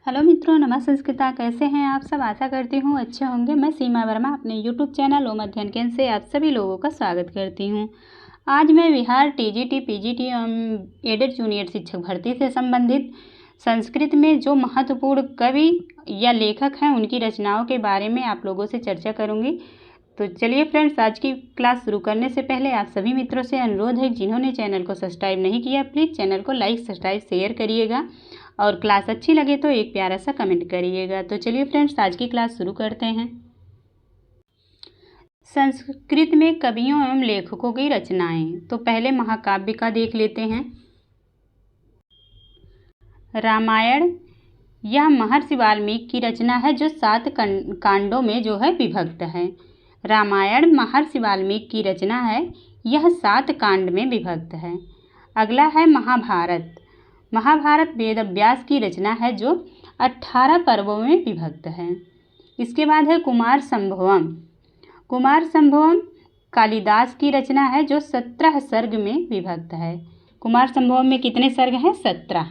Hello मित्रों, नमस्कृता। कैसे हैं आप सब? आशा करती हूँ अच्छे होंगे। मैं सीमा वर्मा अपने यूट्यूब चैनल ओम अध्ययन केंद्र से आप सभी लोगों का स्वागत करती हूँ। आज मैं Bihar TGT PGT aided junior शिक्षक भर्ती से संबंधित संस्कृत में जो महत्वपूर्ण कवि या लेखक हैं उनकी रचनाओं के बारे में आप लोगों से चर्चा करूँगी। तो चलिए फ्रेंड्स, आज की क्लास शुरू करने से पहले आप सभी मित्रों से अनुरोध है, जिन्होंने चैनल को सब्सक्राइब नहीं किया प्लीज़ चैनल को लाइक सब्सक्राइब शेयर करिएगा और क्लास अच्छी लगे तो एक प्यारा सा कमेंट करिएगा। तो चलिए फ्रेंड्स, आज की क्लास शुरू करते हैं। संस्कृत में कवियों एवं लेखकों की रचनाएं। तो पहले महाकाव्य का देख लेते हैं। रामायण यह महर्षि वाल्मीकि की रचना है जो 7 कांडों में जो है विभक्त है। रामायण महर्षि वाल्मीकि की रचना है, यह 7 कांड में विभक्त है। अगला है महाभारत। महाभारत वेद व्यास की रचना है जो 18 पर्वों में विभक्त है। इसके बाद है कुमार संभवम। कुमार संभवम कालिदास की रचना है जो 17 सर्ग में विभक्त है। कुमार संभवम में कितने सर्ग हैं? 17।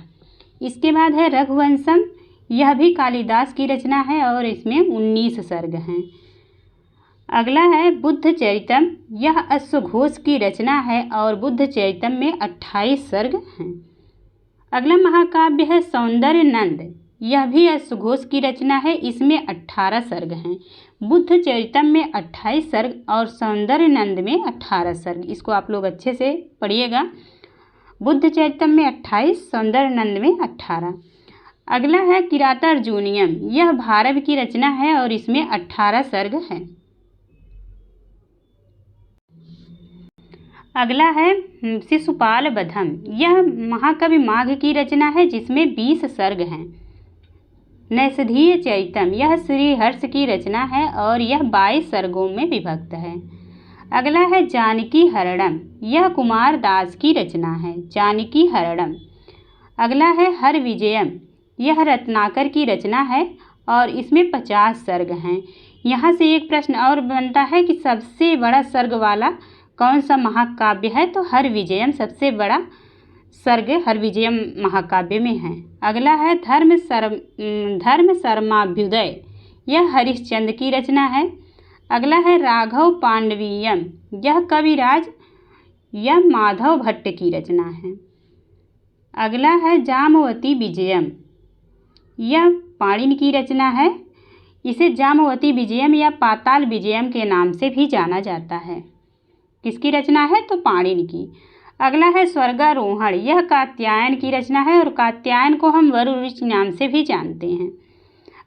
इसके बाद है रघुवंशम। यह भी कालिदास की रचना है और इसमें 19 सर्ग हैं। अगला है बुद्ध चरितम। यह अश्वघोष की रचना है और बुद्ध चरितम में 28 सर्ग हैं। अगला महाकाव्य है सौंदर्य नंद। यह भी अश्वघोष की रचना है, इसमें 18 सर्ग हैं। बुद्ध चरितम में 28 सर्ग और सौंदर्य नंद में 18 सर्ग। इसको आप लोग अच्छे से पढ़िएगा। बुद्ध चरितम में 28, सौंदर्य नंद में 18। अगला है किरातार्जुनीयम। यह भारव की रचना है और इसमें 18 सर्ग हैं। अगला है शिशुपाल वधम। यह महाकवि माघ की रचना है जिसमें 20 सर्ग हैं। नैषधीय चरितम यह श्रीहर्ष की रचना है और यह 22 सर्गों में विभक्त है। अगला है जानकी हरणम। यह कुमार दास की रचना है, जानकी हरणम। अगला है हर विजयम। यह रत्नाकर की रचना है और इसमें 50 सर्ग हैं। यहाँ से एक प्रश्न और बनता है कि सबसे बड़ा सर्ग वाला कौन सा महाकाव्य है? तो हर विजयम सबसे बड़ा सर्ग हर विजयम महाकाव्य में है। अगला है धर्म शर्माभ्युदय। यह हरिश्चंद्र की रचना है। अगला है राघव पांडवीयम। यह कविराज या माधव भट्ट की रचना है। अगला है जामवती विजयम। यह पाणिनि की रचना है। इसे जामवती विजयम या पाताल विजयम के नाम से भी जाना जाता है। किसकी रचना है? तो पाणिनि की। अगला है स्वर्गारोहण। यह कात्यायन की रचना है और कात्यायन को हम वरुरुचि नाम से भी जानते हैं।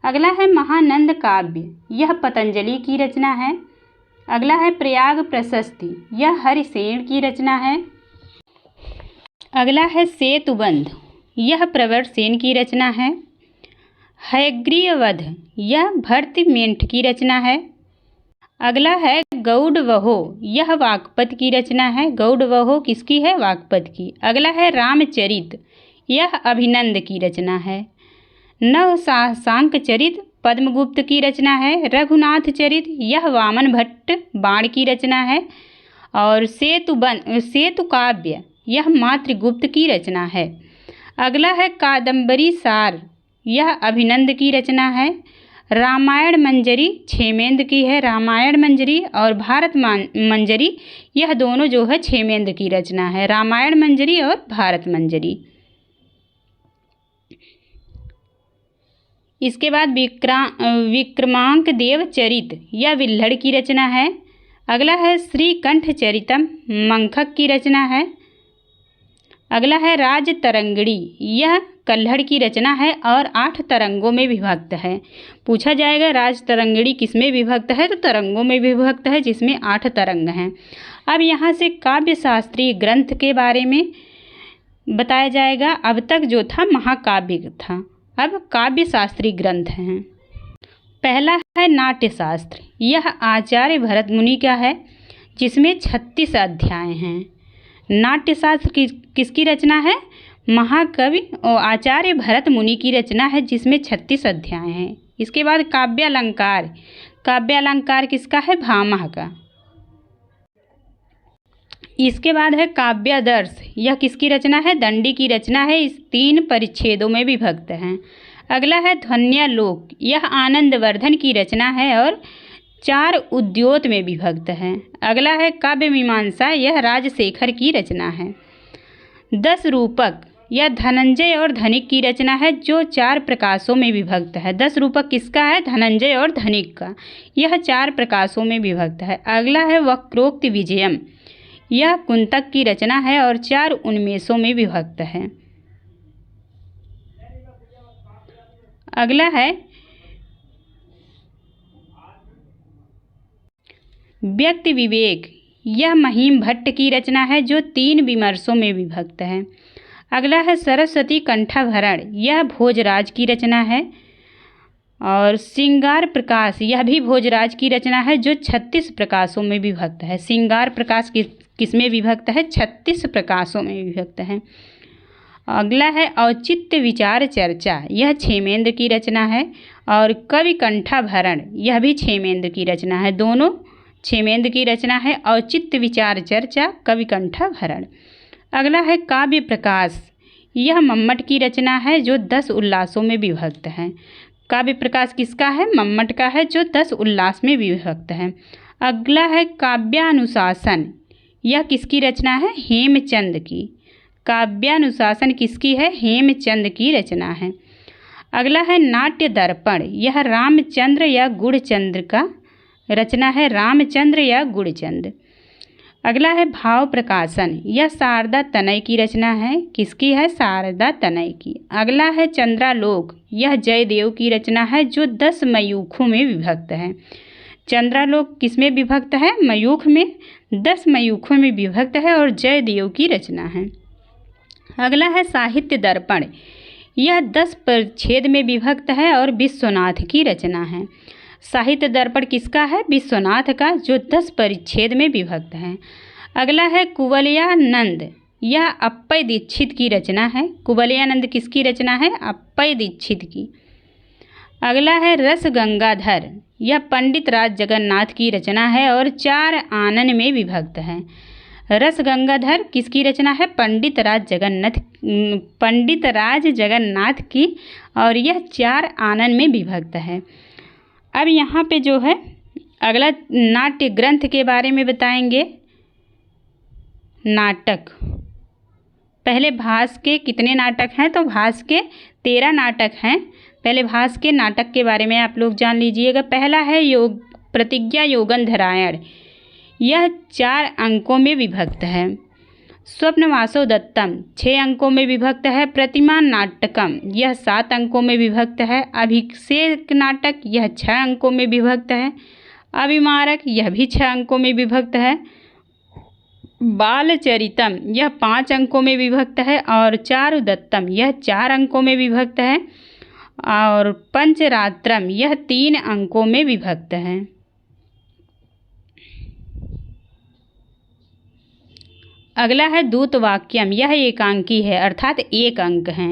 अगला है महानंद काव्य। यह पतंजलि की रचना है। अगला है प्रयाग प्रशस्ति। यह हरिसेन की रचना है। अगला है सेतुबंध। यह प्रवरसेन की रचना है। हयग्रीववध। यह भरतमेंठ की रचना है। अगला है गौडवहो। यह वाग्पद की रचना है। गौडवहो किसकी है? वाग्पद की। अगला है रामचरित। यह अभिनंद की रचना है। नवशांक चरित पद्मगुप्त की रचना है। रघुनाथ चरित यह वामन भट्ट बाण की रचना है। और सेतु काव्य यह मातृगुप्त की रचना है। अगला है कादम्बरी सार। यह अभिनंद की रचना है। रामायण मंजरी क्षेमेंद्र की है। रामायण मंजरी और भारत मंजरी यह दोनों जो है क्षेमेंद्र की रचना है। रामायण मंजरी और भारत मंजरी। इसके बाद विक्रमांक देव चरित यह विल्हड़ की रचना है। अगला है श्रीकंठ चरितम मंखक की रचना है। अगला है राज तरंगिणी। यह कल्हड़ की रचना है और 8 तरंगों में विभक्त है। पूछा जाएगा राज तरंगिणी किस में विभक्त है? तो तरंगों में विभक्त है जिसमें 8 तरंग हैं। अब यहाँ से काव्य शास्त्रीय ग्रंथ के बारे में बताया जाएगा। अब तक जो था महाकाव्य था, अब काव्य शास्त्रीय ग्रंथ हैं। पहला है नाट्यशास्त्र। यह आचार्य भरत मुनि का है जिसमें 36 अध्याय हैं। नाट्यशास्त्र किसकी रचना है? महाकवि और आचार्य भरत मुनि की रचना है जिसमें 36 अध्याय हैं। इसके बाद काव्यालंकार। काव्यालंकार किसका है? भामह का। इसके बाद है काव्यादर्श। यह किसकी रचना है? दंडी की रचना है। इस 3 परिच्छेदों में विभक्त हैं। अगला है ध्वन्यालोक, यह आनंदवर्धन की रचना है और 4 उद्योत में विभक्त है। अगला है काव्य मीमांसा, यह राजशेखर की रचना है। 10 रूपक, यह धनंजय और धनिक की रचना है जो 4 प्रकाशों में विभक्त है। 10 रूपक किसका है? धनंजय और धनिक का। यह 4 प्रकाशों में विभक्त है। अगला है वक्रोक्ति विजयम, यह कुंतक की रचना है और 4 उन्मेषों में विभक्त है। अगला है व्यक्ति विवेक, यह महिम भट्ट की रचना है जो 3 विमर्शों में विभक्त है। अगला है सरस्वती कंठाभरण, यह भोजराज की रचना है। और श्रृंगार प्रकाश, यह भी भोजराज की रचना है जो 36 प्रकाशों में विभक्त है। श्रृंगार प्रकाश किसमें विभक्त है? 36 प्रकाशों में विभक्त है। अगला है औचित्य विचार चर्चा, यह क्षेमेंद्र की रचना है। और कवि कंठाभरण, यह भी क्षेमेंद्र की रचना है। दोनों क्षेमेंद्र की रचना है। औचित्य विचार चर्चा, कवि कंठाभरण। अगला है काव्य प्रकाश, यह मम्मट की रचना है जो 10 उल्लासों में विभक्त है। काव्य प्रकाश किसका है? मम्मट का है जो 10 उल्लास में विभक्त है। अगला है काव्यानुशासन, यह किसकी रचना है? हेमचंद की। काव्यानुशासन किसकी है? हेमचंद की रचना है। अगला है नाट्य दर्पण, यह रामचंद्र या गुणचंद्र का रचना है। रामचंद्र या गुणचंद। अगला है भाव प्रकाशन, यह शारदा तनय की रचना है। किसकी है? शारदा तनय की। अगला है चंद्रालोक, यह जयदेव की रचना है जो 10 मयूखों में विभक्त है। चंद्रालोक किसमें विभक्त है? मयूख में। 10 मयूखों में विभक्त है और जयदेव की रचना है। अगला है साहित्य दर्पण, यह 10 परिच्छेद में विभक्त है और विश्वनाथ की रचना है। साहित्य दर्पण किसका है? विश्वनाथ का, जो 10 परिच्छेद में विभक्त है। अगला है कुवलयानंद, यह अप्पय दीक्षित की रचना है। कुवलयानंद किसकी रचना है? अप्पय दीक्षित की। अगला है रस गंगाधर, यह पंडित राज जगन्नाथ की रचना है और 4 आनन में विभक्त है। रस गंगाधर किसकी रचना है? पंडित राज जगन्नाथ की, और यह 4 आनन में विभक्त है। अब यहाँ पे जो है अगला नाट्य ग्रंथ के बारे में बताएंगे। नाटक, पहले भास के कितने नाटक हैं? तो भास के 13 नाटक हैं। पहले भास के नाटक के बारे में आप लोग जान लीजिएगा। पहला है प्रतिज्ञा योगंधरायण, यह 4 अंकों में विभक्त है। स्वप्नवासो दत्तम 6 अंकों में विभक्त है। प्रतिमा नाटकम, यह 7 अंकों में विभक्त है। अभिषेक नाटक, यह 6 अंकों में विभक्त है। अभिमारक, यह भी 6 अंकों में विभक्त है। बालचरितम, यह 5 अंकों में विभक्त है। और चारुदत्तम, यह 4 अंकों में विभक्त है। और पंचरात्रम, यह 3 अंकों में विभक्त है। अगला है दूतवाक्यम, यह एकांकी है अर्थात 1 अंक है।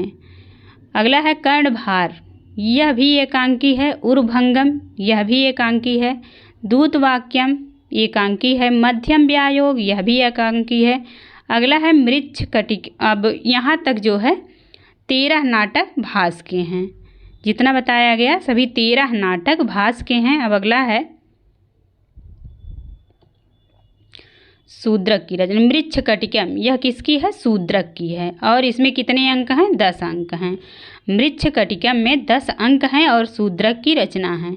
अगला है कर्णभार, यह भी एकांकी है। उर्भंगम, यह भी एकांकी है। दूतवाक्यम एकांकी है। मध्यम व्यायोग, यह भी एकांकी है। अगला है मृच्छकटिक। अब यहाँ तक जो है 13 नाटक भास के हैं। जितना बताया गया सभी 13 नाटक भास के हैं। अब अगला है शूद्रक की रचना। मृच्छकटिकम, यह किसकी है? शूद्रक की है। और इसमें कितने अंक हैं? 10 अंक हैं। मृच्छकटिकम में 10 अंक हैं और शूद्रक की रचना है।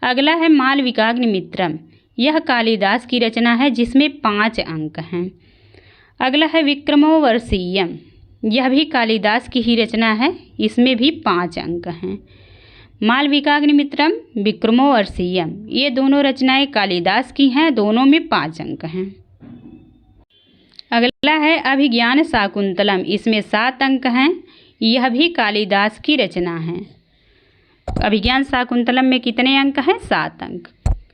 अगला है मालविकाग्निमित्रम, यह कालिदास की रचना है जिसमें 5 अंक हैं। अगला है विक्रमोर्वशीयम, यह भी कालिदास की ही रचना है, इसमें भी 5 अंक हैं। मालविकाग्निमित्रम, विक्रमोर्वशीयम, ये दोनों रचनाएं कालिदास की हैं, दोनों में 5 अंक हैं। अगला है अभिज्ञान शाकुंतलम, इसमें 7 अंक हैं, यह भी कालिदास की रचना है। अभिज्ञान शाकुंतलम में कितने अंक हैं? 7 अंक।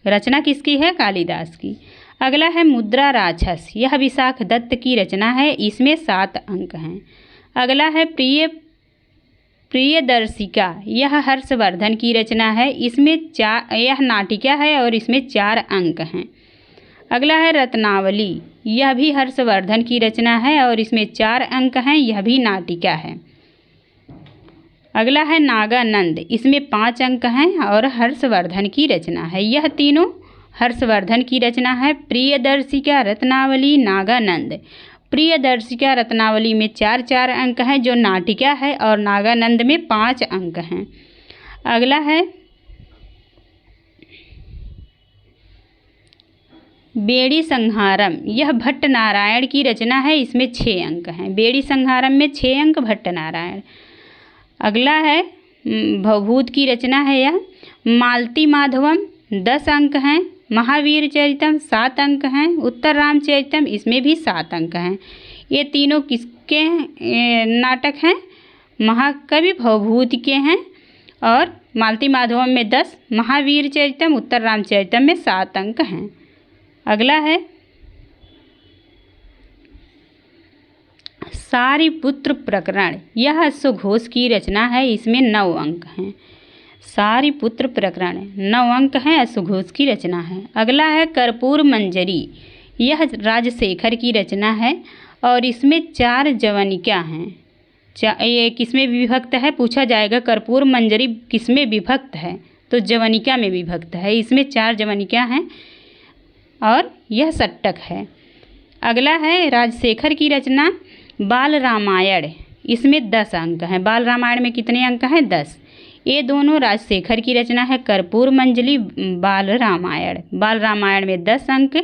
रचना किसकी है? कालिदास की। अगला है मुद्रा राक्षस, यह विशाख दत्त की रचना है, इसमें 7 अंक हैं। अगला है प्रियदर्शिका, यह हर्षवर्धन की रचना है, इसमें यह नाटिका है और इसमें 4 अंक हैं। अगला है रत्नावली, यह भी हर्षवर्धन की रचना है और इसमें 4 अंक हैं, यह भी नाटिका है। अगला है नागानंद, इसमें 5 अंक हैं और हर्षवर्धन की रचना है। यह तीनों हर्षवर्धन की रचना है। प्रियदर्शिका रत्नावली नागानंद। प्रियदर्शिका रत्नावली में 4 अंक हैं जो नाटिका है और नागानंद में 5 अंक हैं। अगला है बेड़ी संहारम, यह भट्ट नारायण की रचना है, इसमें 6 अंक हैं। बेड़ी संहारम में 6 अंक भट्ट नारायण। अगला है भवभूत की रचना है यह। मालती माधवम 10 अंक हैं। महावीर चरितम 7 अंक हैं। उत्तर रामचरितम इसमें भी 7 अंक हैं। ये तीनों किसके नाटक हैं? महाकवि भवभूत के हैं। और मालती माधवम में 10, महावीर चरितम, उत्तर रामचरितम में 7 अंक हैं। अगला है सारिपुत्र प्रकरण, यह सुघोष की रचना है, इसमें 9 अंक हैं। सारिपुत्र प्रकरण 9 अंक हैं, अश्वघोष की रचना है। अगला है कर्पूर मंजरी, यह राजशेखर की रचना है और इसमें 4 जवनिका हैं। ये किसमें विभक्त है पूछा जाएगा। कर्पूर मंजरी किसमें विभक्त है? तो जवनिका में विभक्त है। इसमें 4 जवनिका हैं और यह षट्टक है। अगला है राजशेखर की रचना बाल रामायण, इसमें 10 अंक हैं। बाल रामायण में कितने अंक हैं? 10। ये दोनों राजशेखर की रचना है। कर्पूर मंजरी बाल रामायण, बाल रामायण में 10 अंक,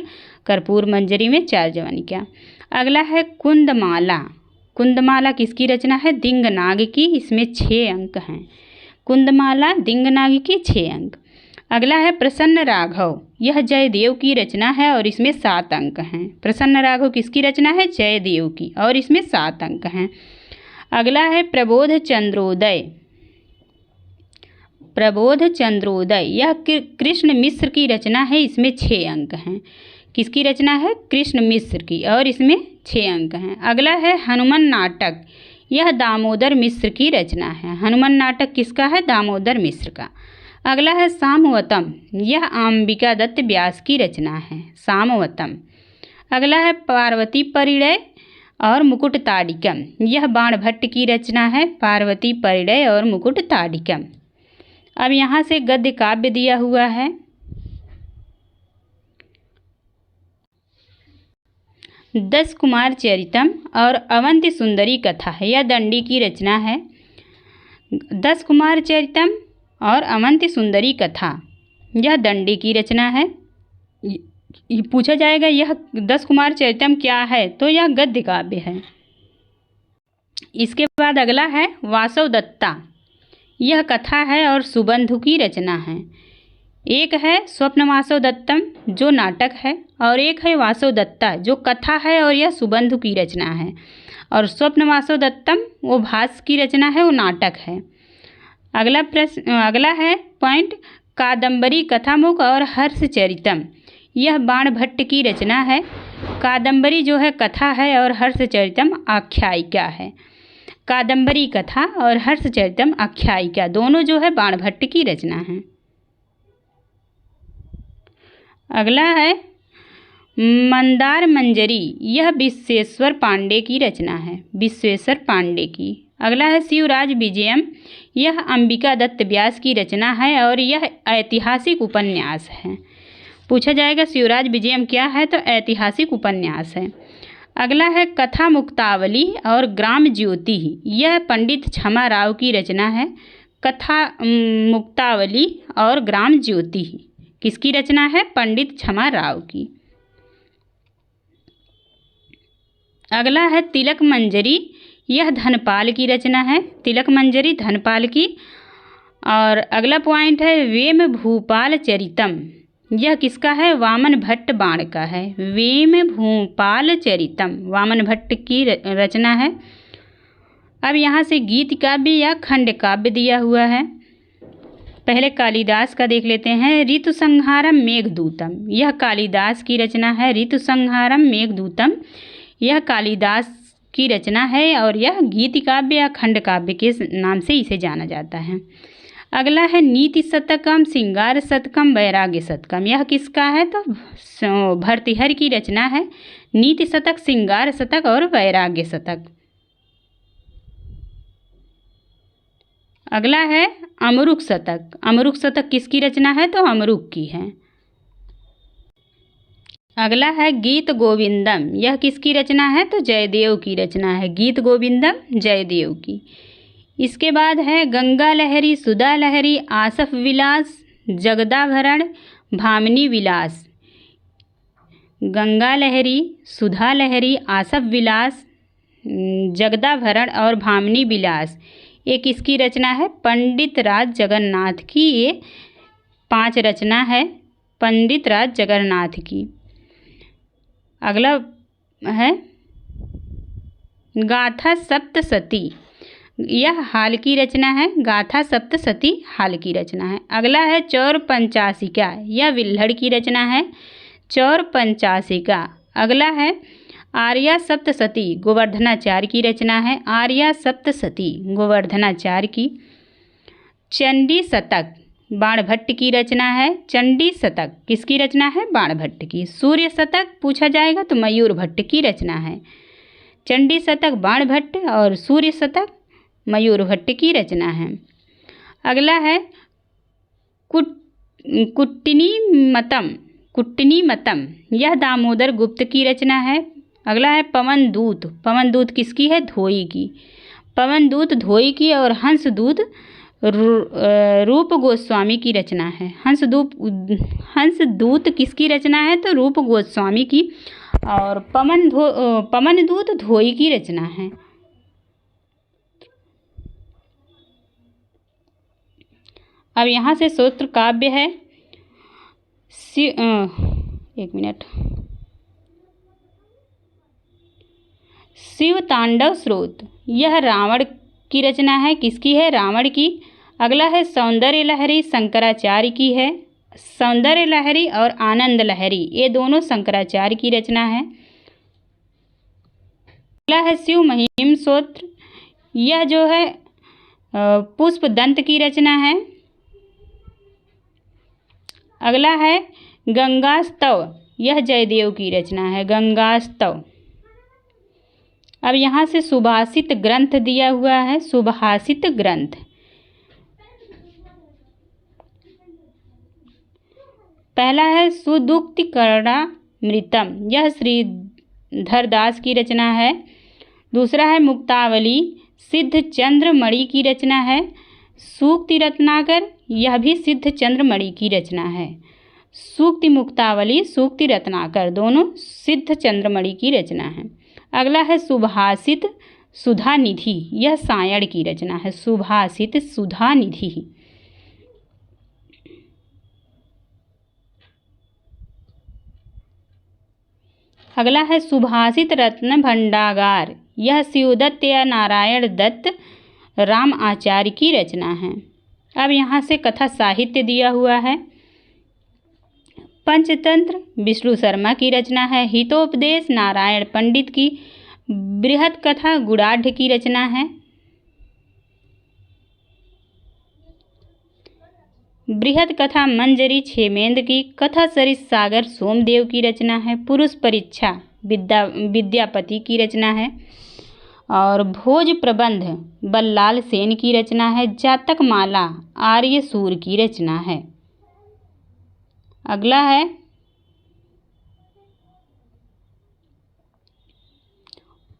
कर्पूर मंजरी में 4 जवनिका। अगला है कुंदमाला, कुंदमाला किसकी रचना है? दिंगनाग की, इसमें 6 अंक हैं। कुंदमाला दिंगनाग की 6 अंक। अगला है प्रसन्न राघव, यह जयदेव की रचना है और इसमें 7 अंक हैं। प्रसन्न राघव किसकी रचना है? जयदेव की, और इसमें 7 अंक हैं। अगला है प्रबोध चंद्रोदय, प्रबोध चंद्रोदय यह कृष्ण मिश्र की रचना है, इसमें 6 अंक हैं। किसकी रचना है? कृष्ण मिश्र की, और इसमें 6 अंक हैं। अगला है हनुमान नाटक, यह दामोदर मिश्र की रचना है। हनुमान नाटक किसका है? दामोदर मिश्र का। अगला है सामवतम, यह अंबिका दत्त व्यास की रचना है, सामवतम। अगला है पार्वती परिणय और मुकुटताडिकम, यह बाणभट्ट की रचना है, पार्वती परिणय और मुकुटताडिकम। अब यहाँ से गद्य काव्य दिया हुआ है। दस कुमार चरितम और अवंती सुंदरी कथा है, यह दंडी की रचना है। 10 कुमार चरितम और अवंती सुंदरी कथा यह दंडी की रचना है। पूछा जाएगा यह 10 कुमार चरितम क्या है? तो यह गद्य काव्य है। इसके बाद अगला है वासव दत्ता, यह कथा है और सुबंधु की रचना है। एक है स्वप्न वासव दत्तम जो नाटक है, और एक है वासव दत्ता जो कथा है और यह सुबंधु की रचना है। और स्वप्न वासव दत्तम वो भास की रचना है, वो नाटक है। अगला प्रश्न, अगला है पॉइंट कादम्बरी कथामुख और हर्षचरितम, यह बाणभट्ट की रचना है। कादम्बरी जो है कथा है और हर्षचरितम आख्यायिका है। कादम्बरी कथा और हर्षचरितम आख्यायिका दोनों जो है बाणभट्ट की रचना है। अगला है मंदार मंजरी, यह विश्वेश्वर पांडे की रचना है, विश्वेश्वर पांडे की। अगला है शिवराज विजयम, यह अंबिका दत्त व्यास की रचना है और यह ऐतिहासिक उपन्यास है। पूछा जाएगा शिवराज विजयम क्या है? तो ऐतिहासिक उपन्यास है। अगला है कथा मुक्तावली और ग्राम ज्योति, यह पंडित क्षमा राव की रचना है। कथा मुक्तावली और ग्राम ज्योति किसकी रचना है? पंडित क्षमा राव की। अगला है तिलक मंजरी, यह धनपाल की रचना है, तिलक मंजरी धनपाल की। और अगला पॉइंट है वेम भूपाल चरितम, यह किसका है? वामन भट्ट बाण का है। वेम भूपाल चरितम वामन भट्ट की रचना है। अब यहाँ से गीत काव्य या खंड काव्य दिया हुआ है। पहले कालिदास का देख लेते हैं। ऋतु संहारम मेघदूतम, यह कालिदास की रचना है। ऋतु संहारम मेघदूतम यह कालिदास की रचना है और यह गीत काव्य या खंड काव्य के नाम से इसे जाना जाता है। अगला है नीति शतकम, श्रृंगार शतकम, वैराग्य शतकम, यह किसका है? तो भर्तृहरि की रचना है। नीति शतक, श्रृंगार शतक और वैराग्य शतक। अगला है अमरुक शतक। अमरुक शतक किसकी रचना है? तो अमरुक की है। अगला है गीत गोविंदम। यह किसकी रचना है? तो जयदेव की रचना है। गीत गोविंदम जयदेव की। इसके बाद है गंगा लहरी, सुधा लहरी, आसफ विलास, जगदाभरण, भामिनी विलास। गंगा लहरी, सुधा लहरी, आसफ विलास, जगदाभरण और भामिनी विलास ये किसकी रचना है? पंडित राज जगन्नाथ की। ये 5 रचना है पंडित राज जगन्नाथ की। अगला है गाथा सप्तशती। यह हाल की रचना है। गाथा सप्तशती हाल की रचना है। अगला है चौर पंचाशिका। यह विल्हड़ की रचना है। चौर पंचाशिका। अगला है आर्या सप्तशती। गोवर्धनाचार्य की रचना है। आर्या सप्तशती गोवर्धनाचार्य की। चंडी शतक बाणभट्ट की रचना है। चंडी शतक किसकी रचना है? बाणभट्ट की। सूर्य शतक पूछा जाएगा तो मयूर भट्ट की रचना है। चंडी शतक बाणभट्ट और सूर्य शतक मयूर भट्ट की रचना है। अगला है कुट्टिनी मतम। यह दामोदर गुप्त की रचना है। अगला है पवन दूत। पवन दूत किसकी है? धोई की। पवन दूत धोई की और हंस दूत रूप गोस्वामी की रचना है। हंस दूत किसकी रचना है? तो रूप गोस्वामी की। और पवन दूत धोई की रचना है। अब यहाँ से सूत्र काव्य है। एक मिनट। शिव तांडव स्रोत। यह रावण की रचना है। किसकी है? रावण की। अगला है सौंदर्य लहरी। शंकराचार्य की है। सौंदर्य लहरी और आनंद लहरी ये दोनों शंकराचार्य की रचना है। अगला है शिव महिम स्तोत्र। यह जो है पुष्पदंत की रचना है। अगला है गंगास्तव। यह जयदेव की रचना है। गंगास्तव। अब यहाँ से सुभाषित ग्रंथ दिया हुआ है। सुभाषित ग्रंथ। पहला है सुदुक्तिकरणामृतम। यह श्रीधरदास की रचना है। दूसरा है मुक्तावली। सिद्धचंद्रमणि की रचना है। सूक्ति रत्नाकर। यह भी सिद्धचंद्रमणि की रचना है। सूक्ति मुक्तावली, सूक्ति रत्नाकर दोनों सिद्धचंद्रमणि की रचना है। अगला है सुभाषित सुधानिधि। यह सायण की रचना है। सुभाषित सुधानिधि। अगला है सुभाषित रत्न भंडागार। यह शिवदत्त या नारायण दत्त राम आचार्य की रचना है। अब यहाँ से कथा साहित्य दिया हुआ है। पंचतंत्र विष्णु शर्मा की रचना है। हितोपदेश नारायण पंडित की। बृहत कथा गुड़ाढ़ की रचना है। बृहत कथा मंजरी छेमेंद की। कथा सरिस सागर सोमदेव की रचना है। पुरुष परीक्षा विद्यापति की रचना है। और भोज प्रबंध बल्लाल सेन की रचना है। जातक माला आर्य सूर की रचना है। अगला है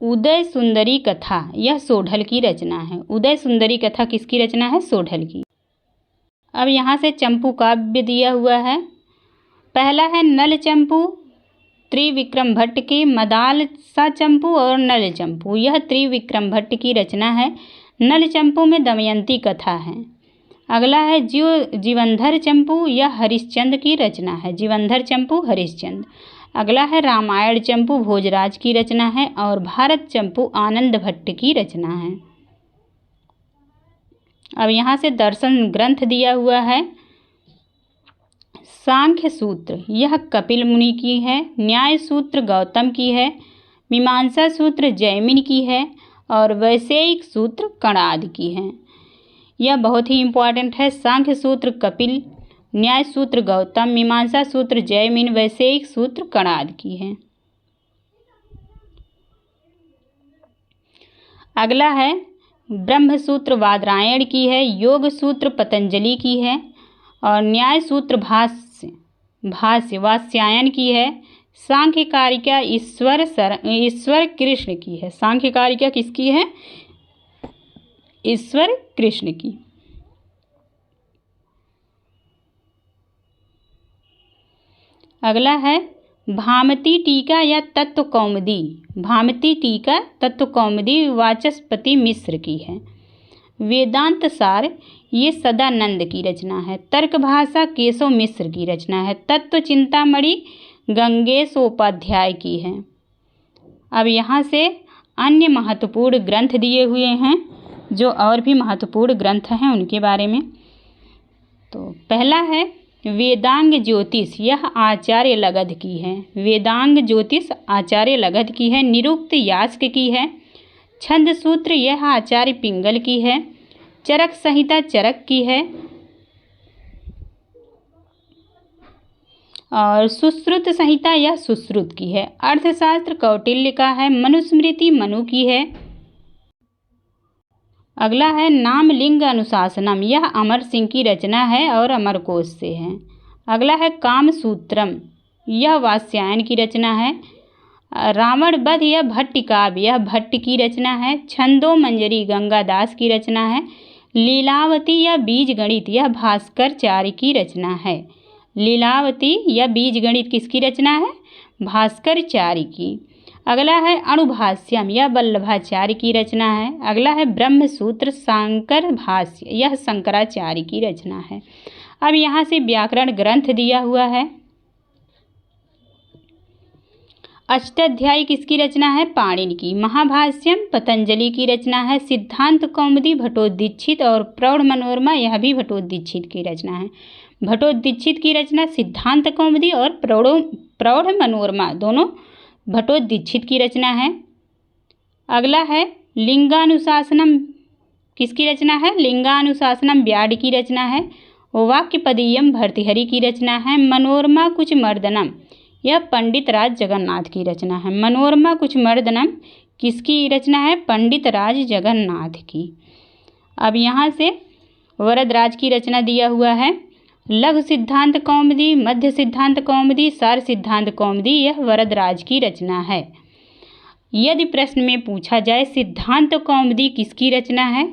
उदय सुंदरी कथा। यह सोढल की रचना है। उदय सुंदरी कथा किसकी रचना है? सोढल की। अब यहाँ से चंपू काव्य दिया हुआ है। पहला है नल चंपू त्रिविक्रम भट्ट की। मदालसा चंपू और नल चंपू यह त्रिविक्रम भट्ट की रचना है। नल चंपू में दमयंती कथा है। अगला है जीवंधर चंपू। यह हरिश्चंद्र की रचना है। जीवंधर चंपू हरिश्चंद्र। अगला है रामायण चंपू भोजराज की रचना है। और भारत चंपू आनंद भट्ट की रचना है। अब यहाँ से दर्शन ग्रंथ दिया हुआ है। सांख्य सूत्र यह कपिल मुनि की है। न्याय सूत्र गौतम की है। मीमांसा सूत्र जैमिन की है। और वैशेयिक सूत्र कणाद की है। यह बहुत ही इम्पोर्टेंट है। सांख्य सूत्र कपिल, न्याय सूत्र गौतम, मीमांसा सूत्र जैमिन, वैशेयिक सूत्र कणाद की है। अगला है ब्रह्म सूत्र बादरायण की है, योग सूत्र पतंजलि की है और न्याय सूत्र भाष्य वात्स्यायन की है। सांख्य कारिका ईश्वर कृष्ण की है। सांख्य कारिका किसकी है? ईश्वर कृष्ण की। अगला है भामती टीका या तत्व कौमुदी। भामती टीका तत्व कौमुदी वाचस्पति मिश्र की है। वेदांत सार ये सदानंद की रचना है। तर्क भाषा केशव मिश्र की रचना है। तत्व चिंतामणि गंगेश उपाध्याय की है। अब यहाँ से अन्य महत्वपूर्ण ग्रंथ दिए हुए हैं, जो और भी महत्वपूर्ण ग्रंथ हैं उनके बारे में। तो पहला है वेदांग ज्योतिष, यह आचार्य लगध की है। वेदांग ज्योतिष आचार्य लगध की है। निरुक्त यास्क की है। छंद सूत्र यह आचार्य पिंगल की है। चरक संहिता चरक की है और सुश्रुत संहिता यह सुश्रुत की है। अर्थशास्त्र कौटिल्य का है। मनुस्मृति मनु की है। अगला है नामलिंग अनुशासनम, यह अमर सिंह की रचना है और अमरकोश से है। अगला है कामसूत्रम, यह वात्स्यायन की रचना है। रावण वध यह भट्ट काव्य, यह भट्ट की रचना है। छंदो मंजरी गंगादास की रचना है। लीलावती या बीज गणित यह भास्कराचार्य की रचना है। लीलावती या बीज गणित किसकी रचना है? भास्कराचार्य की। अगला है अणुभाष्यम, यह वल्लभाचार्य की रचना है। अगला है ब्रह्मसूत्र शांकर भाष्य, यह शंकराचार्य की रचना है। अब यहाँ से व्याकरण ग्रंथ दिया हुआ है। अष्टाध्यायी किसकी रचना है? पाणिनि की। महाभाष्यम पतंजलि की रचना है। सिद्धांत कौमुदी भट्टोदीक्षित और प्रौढ़ मनोरमा यह भी भट्टोदीक्षित की रचना है। भट्टोदीक्षित की रचना सिद्धांत कौमुदी और प्रौढ़ मनोरमा दोनों भट्टोदीक्षित की रचना है। अगला है लिंगानुशासनम, किसकी रचना है? लिंगानुशासनम व्याड की रचना है। वाक्यपदीयम भर्तृहरि की रचना है। मनोरमा कुच मर्दनम यह पंडित राज जगन्नाथ की रचना है। मनोरमा कुच मर्दनम किसकी रचना है? पंडित राज जगन्नाथ की। अब यहाँ से वरदराज की रचना दिया हुआ है। लघु सिद्धांत कौमुदी, मध्य सिद्धांत कौमुदी, सार सिद्धांत कौमुदी यह वरदराज की रचना है। यदि प्रश्न में पूछा जाए सिद्धांत कौमुदी किसकी रचना है,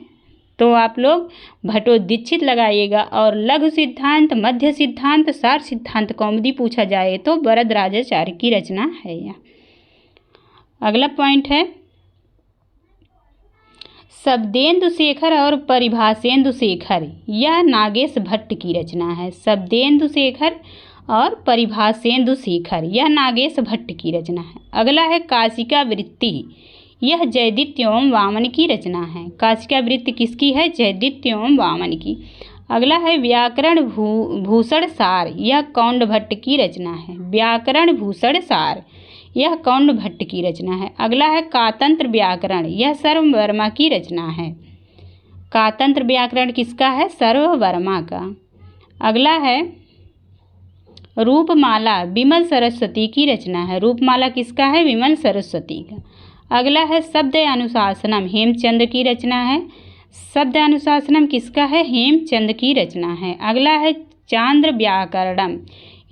तो आप लोग भट्टोदीक्षित लगाइएगा, और लघु सिद्धांत, मध्य सिद्धांत, सार सिद्धांत कौमुदी पूछा जाए तो वरदराजाचार्य की रचना है यह। अगला पॉइंट है शब्देन्दु शेखर और परिभाषेन्दु शेखर, यह नागेश भट्ट की रचना है। शब्देन्दु शेखर और परिभाषेन्दु शेखर यह नागेश भट्ट की रचना है। अगला है काशिका वृत्ति, यह जयदित्य एवं वामन की रचना है। काशिका वृत्ति किसकी है? जयदित्य एवं वामन की। अगला है व्याकरण भूषण सार, यह कौंड भट्ट की रचना है। व्याकरण भूषण सार यह कौंड भट्ट की रचना है। अगला है कातंत्र व्याकरण, यह सर्ववर्मा की रचना है। कातंत्र व्याकरण किसका है? सर्ववर्मा का। अगला है रूपमाला, विमल सरस्वती की रचना है। रूपमाला किसका है? विमल सरस्वती का। अगला है शब्द अनुशासनम, हेमचंद की रचना है। शब्द अनुशासनम किसका है? हेमचंद की रचना है। अगला है चांद्र व्याकरणम,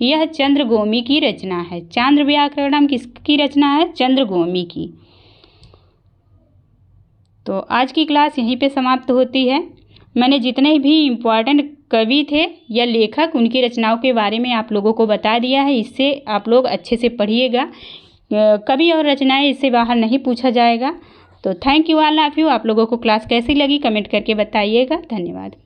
यह चंद्रगोमी की रचना है। चांद्र व्याकरणम किसकी रचना है? चंद्रगोमी की। तो आज की क्लास यहीं पे समाप्त होती है। मैंने जितने भी इम्पोर्टेंट कवि थे या लेखक उनकी रचनाओं के बारे में आप लोगों को बता दिया है। इससे आप लोग अच्छे से पढ़िएगा, कवि और रचनाएं इससे बाहर नहीं पूछा जाएगा। तो thank you all of you. आप लोगों को क्लास कैसी लगी कमेंट करके बताइएगा। धन्यवाद।